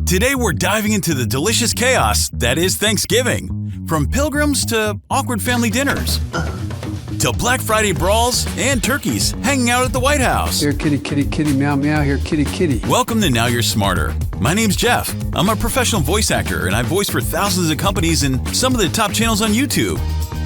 Today we're diving into the delicious chaos that is Thanksgiving. From pilgrims to awkward family dinners, to Black Friday brawls and turkeys hanging out at the White House. Here, kitty, kitty, kitty, meow, meow, here, kitty, kitty. Welcome to Now You're Smarter. My name's Jeff. I'm a professional voice actor, and I've voiced for thousands of companies and some of the top channels on YouTube.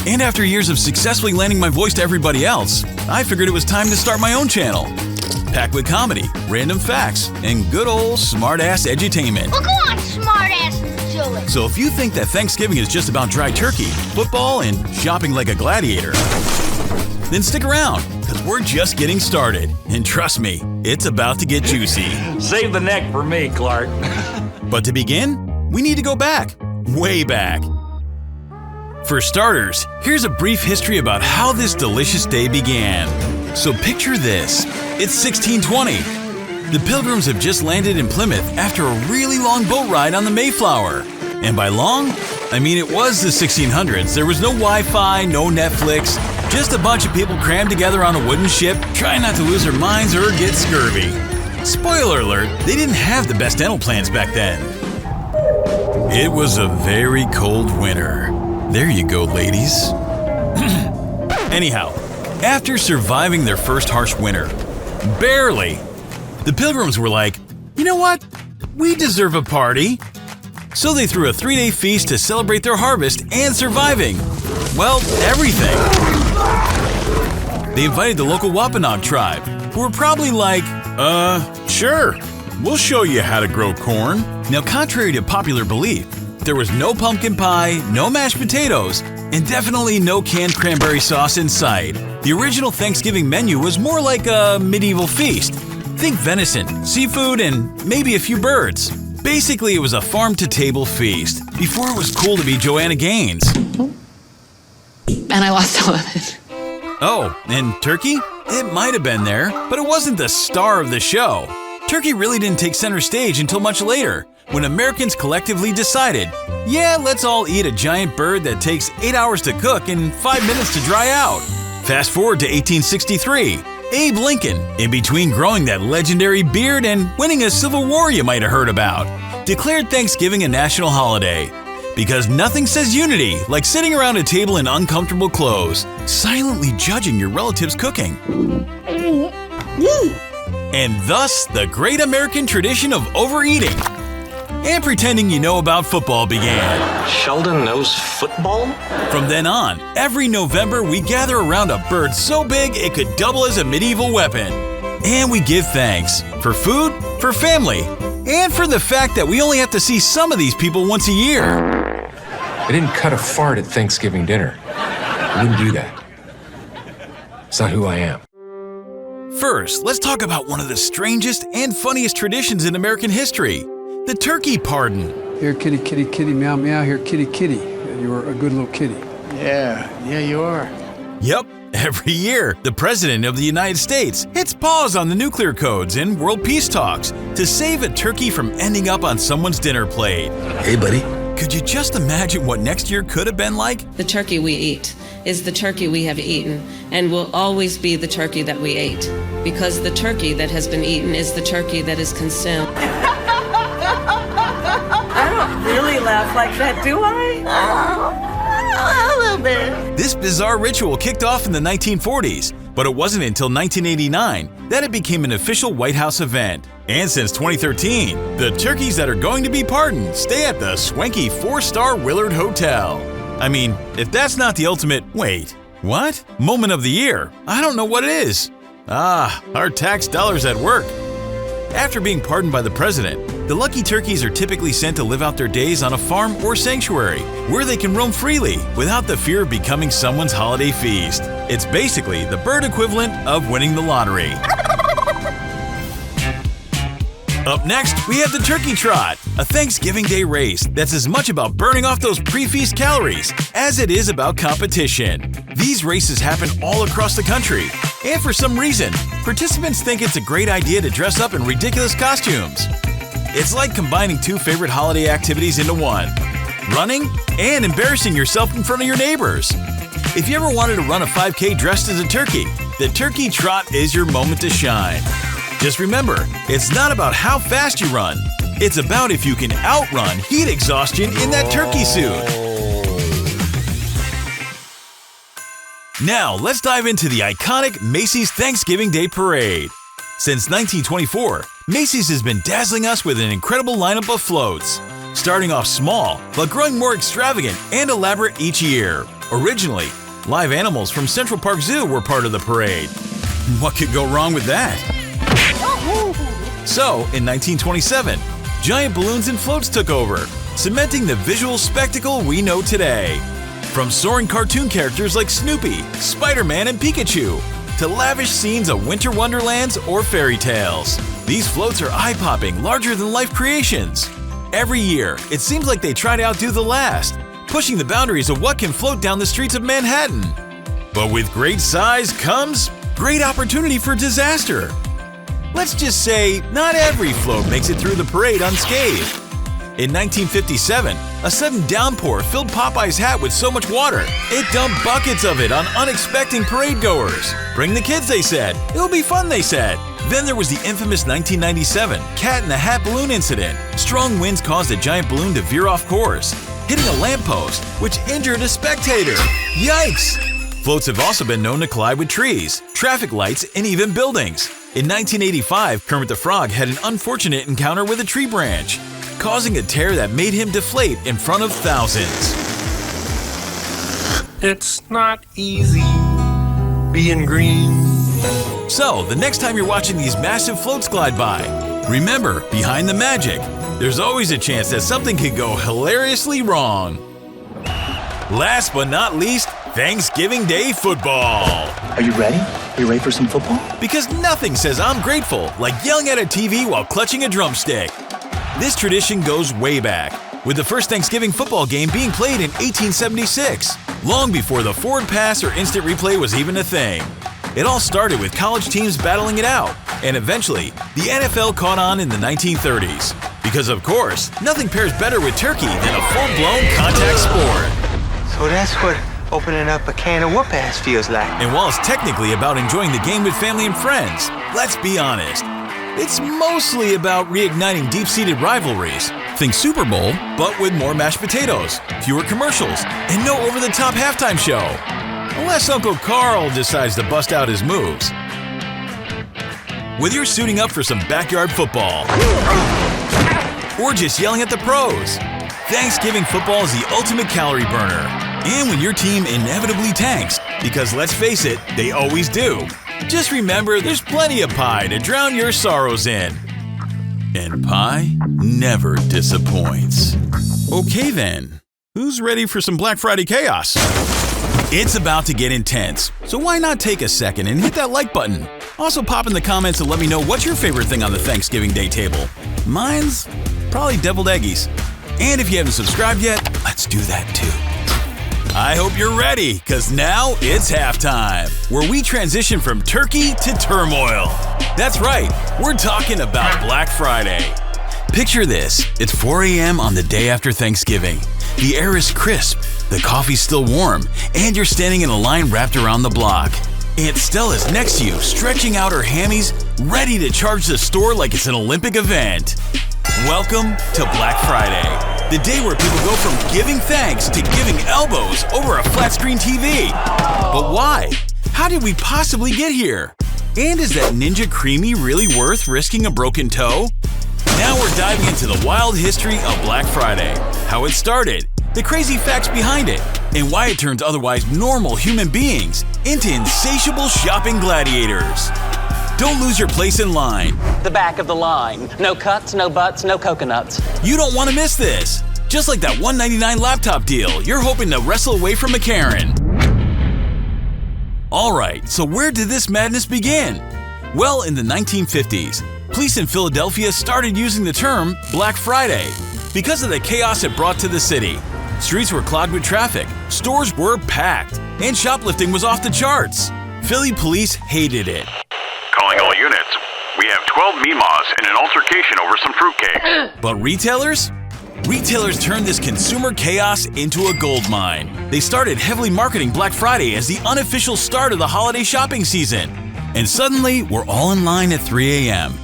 And after years of successfully lending my voice to everybody else, I figured it was time to start my own channel. Packed with comedy, random facts, and good old smart-ass edutainment. Well, go on, smart-ass, and do it. So if you think that Thanksgiving is just about dry turkey, football, and shopping like a gladiator, then stick around, because we're just getting started. And trust me, it's about to get juicy. Save the neck for me, Clark. But to begin, we need to go back, way back. For starters, here's a brief history about how this delicious day began. So picture this. It's 1620. The Pilgrims have just landed in Plymouth after a really long boat ride on the Mayflower. And by long, I mean it was the 1600s. There was no Wi-Fi, no Netflix, just a bunch of people crammed together on a wooden ship, trying not to lose their minds or get scurvy. Spoiler alert, they didn't have the best dental plans back then. It was a very cold winter. There you go, ladies. Anyhow, after surviving their first harsh winter, barely, the Pilgrims were like, you know what? We deserve a party. So they threw a 3-day feast to celebrate their harvest and surviving, well, everything. They invited the local Wampanoag tribe, who were probably like, sure, we'll show you how to grow corn. Now, contrary to popular belief, there was no pumpkin pie, no mashed potatoes, and definitely no canned cranberry sauce in sight. The original Thanksgiving menu was more like a medieval feast. Think venison, seafood, and maybe a few birds. Basically, it was a farm-to-table feast, before it was cool to be Joanna Gaines. And I lost some of it. Oh, and turkey? It might have been there, but it wasn't the star of the show. Turkey really didn't take center stage until much later, when Americans collectively decided, yeah, let's all eat a giant bird that takes 8 hours to cook and 5 minutes to dry out. Fast forward to 1863. Abe Lincoln, in between growing that legendary beard and winning a civil war you might have heard about, declared Thanksgiving a national holiday. Because nothing says unity like sitting around a table in uncomfortable clothes, silently judging your relatives' cooking. And thus, the great American tradition of overeating and pretending you know about football began. Sheldon knows football? From then on, every November we gather around a bird so big it could double as a medieval weapon. And we give thanks for food, for family, and for the fact that we only have to see some of these people once a year. I didn't cut a fart at Thanksgiving dinner. I wouldn't do that. It's not who I am. First, let's talk about one of the strangest and funniest traditions in American history. The turkey pardon. Here, kitty, kitty, kitty, meow, meow, here, kitty, kitty. You're a good little kitty. Yeah, you are. Yep, every year, the President of the United States hits pause on the nuclear codes and world peace talks to save a turkey from ending up on someone's dinner plate. Hey, buddy. Could you just imagine what next year could have been like? The turkey we eat is the turkey we have eaten and will always be the turkey that we ate. Because the turkey that has been eaten is the turkey that is consumed. I don't really laugh like that, do I? A little bit. This bizarre ritual kicked off in the 1940s, but it wasn't until 1989 that it became an official White House event. And since 2013, the turkeys that are going to be pardoned stay at the swanky 4-star Willard Hotel. I mean, if that's not the ultimate, wait, what? Moment of the year. I don't know what it is. Ah, our tax dollars at work. After being pardoned by the president, the lucky turkeys are typically sent to live out their days on a farm or sanctuary, where they can roam freely without the fear of becoming someone's holiday feast. It's basically the bird equivalent of winning the lottery. Up next, we have the Turkey Trot, a Thanksgiving Day race that's as much about burning off those pre-feast calories as it is about competition. These races happen all across the country, and for some reason, participants think it's a great idea to dress up in ridiculous costumes. It's like combining two favorite holiday activities into one: running and embarrassing yourself in front of your neighbors. If you ever wanted to run a 5K dressed as a turkey, the Turkey Trot is your moment to shine. Just remember, it's not about how fast you run, It's about if you can outrun heat exhaustion in that turkey suit. Now, let's dive into the iconic Macy's Thanksgiving Day Parade. Since 1924, Macy's has been dazzling us with an incredible lineup of floats. Starting off small, but growing more extravagant and elaborate each year. Originally, live animals from Central Park Zoo were part of the parade. What could go wrong with that? So, in 1927, giant balloons and floats took over, cementing the visual spectacle we know today. From soaring cartoon characters like Snoopy, Spider-Man, and Pikachu, to lavish scenes of winter wonderlands or fairy tales. These floats are eye-popping, larger-than-life creations. Every year, it seems like they try to outdo the last, pushing the boundaries of what can float down the streets of Manhattan. But with great size comes great opportunity for disaster. Let's just say, not every float makes it through the parade unscathed. In 1957, a sudden downpour filled Popeye's hat with so much water, it dumped buckets of it on unexpected parade goers. Bring the kids, they said. It'll be fun, they said. Then there was the infamous 1997 Cat in the Hat balloon incident. Strong winds caused a giant balloon to veer off course, hitting a lamppost, which injured a spectator. Yikes! Floats have also been known to collide with trees, traffic lights, and even buildings. In 1985, Kermit the Frog had an unfortunate encounter with a tree branch, causing a tear that made him deflate in front of thousands. It's not easy being green. So, the next time you're watching these massive floats glide by, remember, behind the magic, there's always a chance that something could go hilariously wrong. Last but not least, Thanksgiving Day football. Are you ready? Are you ready for some football? Because nothing says I'm grateful like yelling at a TV while clutching a drumstick. This tradition goes way back, with the first Thanksgiving football game being played in 1876, long before the forward pass or instant replay was even a thing. It all started with college teams battling it out, and eventually, the NFL caught on in the 1930s. Because of course, nothing pairs better with turkey than a full-blown contact sport. So that's what opening up a can of whoop-ass feels like. And while it's technically about enjoying the game with family and friends, let's be honest, it's mostly about reigniting deep-seated rivalries. Think Super Bowl, but with more mashed potatoes, fewer commercials, and no over-the-top halftime show. Unless Uncle Carl decides to bust out his moves. Whether you're suiting up for some backyard football, or just yelling at the pros, Thanksgiving football is the ultimate calorie burner. And when your team inevitably tanks, because let's face it, they always do, just remember there's plenty of pie to drown your sorrows in. And pie never disappoints. Okay then, who's ready for some Black Friday chaos? It's about to get intense, so why not take a second and hit that like button? Also pop in the comments and let me know what's your favorite thing on the Thanksgiving Day table. Mine's probably deviled eggies. And if you haven't subscribed yet, let's do that too. I hope you're ready, because now it's halftime, where we transition from turkey to turmoil. That's right, we're talking about Black Friday. Picture this, it's 4 a.m. on the day after Thanksgiving. The air is crisp, the coffee's still warm, and you're standing in a line wrapped around the block. Aunt Stella's next to you, stretching out her hammies, ready to charge the store like it's an Olympic event. Welcome to Black Friday, the day where people go from giving thanks to giving elbows over a flat screen TV. But why? How did we possibly get here? And is that Ninja Creamy really worth risking a broken toe? Now we're diving into the wild history of Black Friday, how it started, the crazy facts behind it, and why it turns otherwise normal human beings into insatiable shopping gladiators. Don't lose your place in line. The back of the line. No cuts, no butts, no coconuts. You don't want to miss this. Just like that $199 laptop deal you're hoping to wrestle away from a Karen. Alright, so where did this madness begin? Well, in the 1950s, police in Philadelphia started using the term Black Friday because of the chaos it brought to the city. Streets were clogged with traffic, stores were packed, and shoplifting was off the charts. Philly police hated it. Calling all units. We have 12 Mimas in an altercation over some fruitcake. But retailers? Retailers turned this consumer chaos into a goldmine. They started heavily marketing Black Friday as the unofficial start of the holiday shopping season. And suddenly, we're all in line at 3 a.m.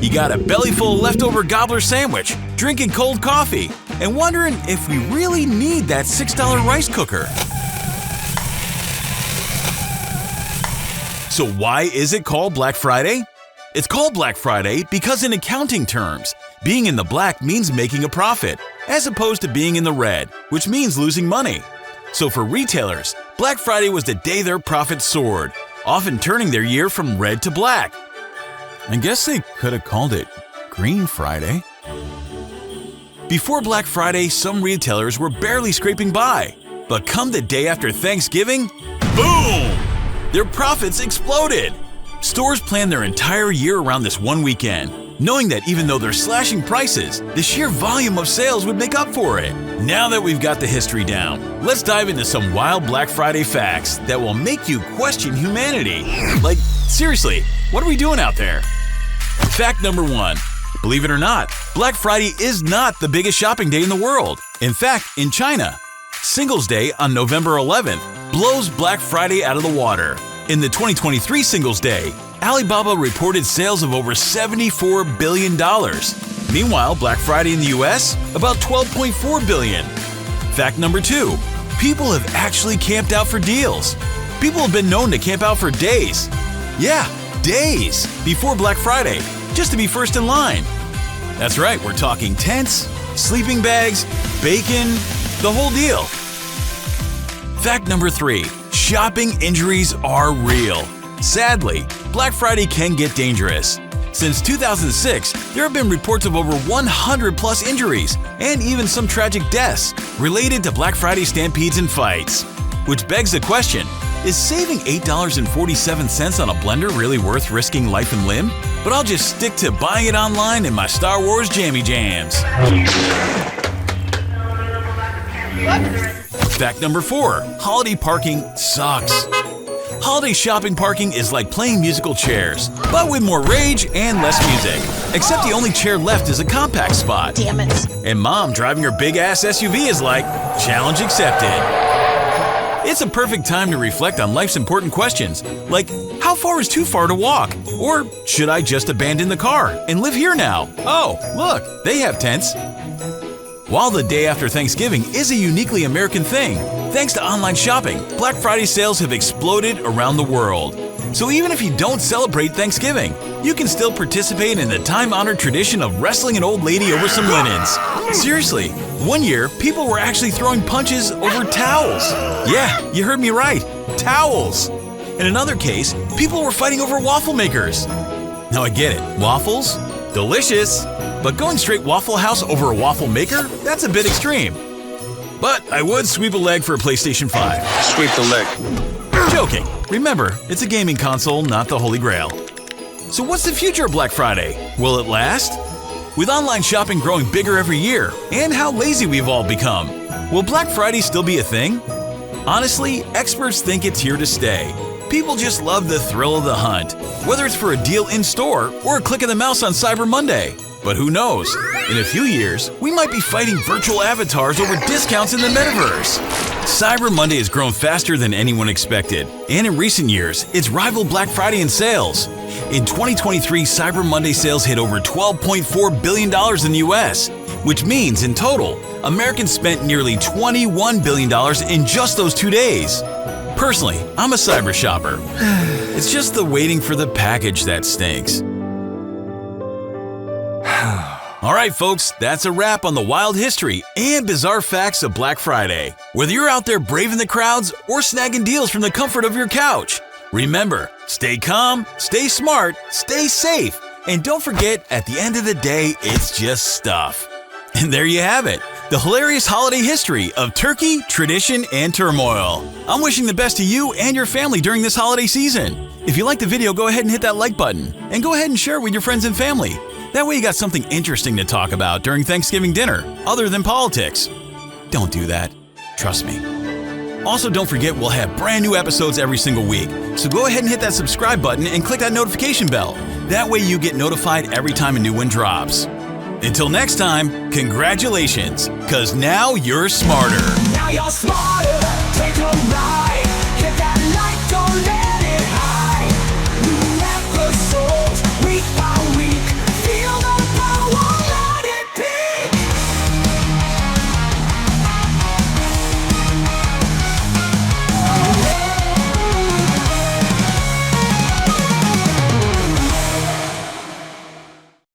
You got a belly full of leftover gobbler sandwich, drinking cold coffee, and wondering if we really need that $6 rice cooker. So why is it called Black Friday? It's called Black Friday because in accounting terms, being in the black means making a profit, as opposed to being in the red, which means losing money. So for retailers, Black Friday was the day their profits soared, often turning their year from red to black. I guess they could have called it Green Friday. Before Black Friday, some retailers were barely scraping by. But come the day after Thanksgiving, boom! Their profits exploded. Stores plan their entire year around this one weekend, knowing that even though they're slashing prices, the sheer volume of sales would make up for it. Now that we've got the history down, let's dive into some wild Black Friday facts that will make you question humanity. Like, seriously, what are we doing out there? Fact number 1. Believe it or not, Black Friday is not the biggest shopping day in the world. In fact, in China, Singles Day on November 11th blows Black Friday out of the water. In the 2023 Singles Day, Alibaba reported sales of over $74 billion. Meanwhile, Black Friday in the US, about $12.4 billion. Fact number 2. People have actually camped out for deals. People have been known to camp out for days. Yeah, days before Black Friday, just to be first in line. That's right, we're talking tents, sleeping bags, bacon, the whole deal. Fact number 3. Shopping injuries are real. Sadly, Black Friday can get dangerous. Since 2006, there have been reports of over 100 plus injuries and even some tragic deaths related to Black Friday stampedes and fights. Which begs the question, is saving $8.47 on a blender really worth risking life and limb? But I'll just stick to buying it online in my Star Wars Jammy Jams. Fact number 4. Holiday parking sucks. Holiday shopping parking is like playing musical chairs, but with more rage and less music. Except the only chair left is a compact spot. Damn it. And mom driving her big-ass SUV is like, challenge accepted. It's a perfect time to reflect on life's important questions, like how far is too far to walk? Or should I just abandon the car and live here now? Oh, look, they have tents. While the day after Thanksgiving is a uniquely American thing, thanks to online shopping, Black Friday sales have exploded around the world. So even if you don't celebrate Thanksgiving, you can still participate in the time-honored tradition of wrestling an old lady over some linens. Seriously, one year, people were actually throwing punches over towels. Yeah, you heard me right, towels. In another case, people were fighting over waffle makers. Now I get it, waffles? Delicious. But going straight Waffle House over a waffle maker? That's a bit extreme. But I would sweep a leg for a PlayStation 5. Sweep the leg. Joking. Remember, it's a gaming console, not the Holy Grail. So what's the future of Black Friday? Will it last? With online shopping growing bigger every year, and how lazy we've all become, will Black Friday still be a thing? Honestly, experts think it's here to stay. People just love the thrill of the hunt, whether it's for a deal in store or a click of the mouse on Cyber Monday. But who knows? In a few years, we might be fighting virtual avatars over discounts in the metaverse. Cyber Monday has grown faster than anyone expected, and in recent years, it's rivaled Black Friday in sales. In 2023, Cyber Monday sales hit over $12.4 billion in the US, which means, in total, Americans spent nearly $21 billion in just those 2 days. Personally, I'm a cyber shopper. It's just the waiting for the package that stinks. All right, folks, that's a wrap on the wild history and bizarre facts of Black Friday. Whether you're out there braving the crowds or snagging deals from the comfort of your couch, remember, stay calm, stay smart, stay safe, and don't forget, at the end of the day, it's just stuff. And there you have it, the hilarious holiday history of turkey, tradition, and turmoil. I'm wishing the best to you and your family during this holiday season. If you liked the video, go ahead and hit that like button, and go ahead and share it with your friends and family. That way you got something interesting to talk about during Thanksgiving dinner, other than politics. Don't do that. Trust me. Also, don't forget we'll have brand new episodes every single week, so go ahead and hit that subscribe button and click that notification bell. That way you get notified every time a new one drops. Until next time, congratulations, 'cause now you're smarter. Now you're smarter. Take a ride.